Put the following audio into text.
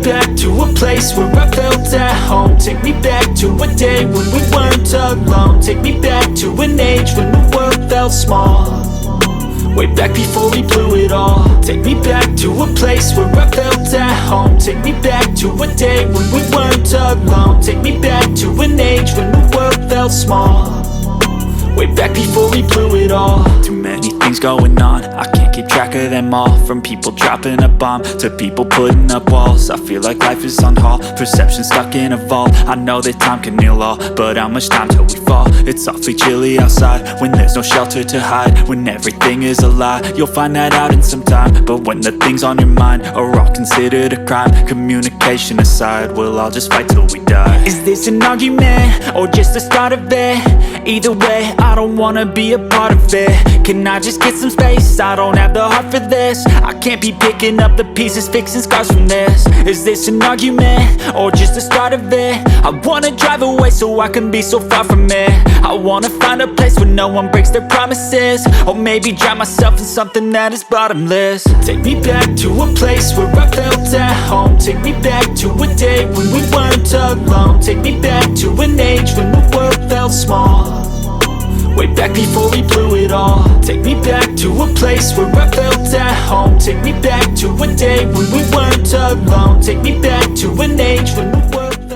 back to a place where I felt at home. Take me back to a day when we weren't alone. Take me back to an age when the world felt small, way back before we blew it all. Take me back to a place where I felt at home. Take me back to a day when we weren't alone. Take me back to an age when the world felt small, way back before we blew it all. Too many things going on, I can't keep track of them all. From people dropping a bomb to people putting up walls. I feel like life is on hold, perception stuck in a vault. I know that time can heal all, but how much time till we fall? It's awfully chilly outside when there's no shelter to hide. When everything is a lie, you'll find that out in some time. But when the things on your mind are all considered a crime, communication aside, we'll all just fight till we die. Is this an argument or just the start of it? Either way, I don't wanna be a part of it. Can I just get some space? I don't have the heart for this. I can't be picking up the pieces, fixing scars from this. Is this an argument or just the start of it? I wanna drive away so I can be so far from it. I wanna find a place where no one breaks their promises, or maybe drown myself in something that is bottomless. Take me back to a place where I felt at home. Take me back to a day when we weren't alone. Take me back to an age when the world felt small, way back before we blew it all. Take me back to a place where I felt at home. Take me back to a day when we weren't alone. Take me back to an age when the world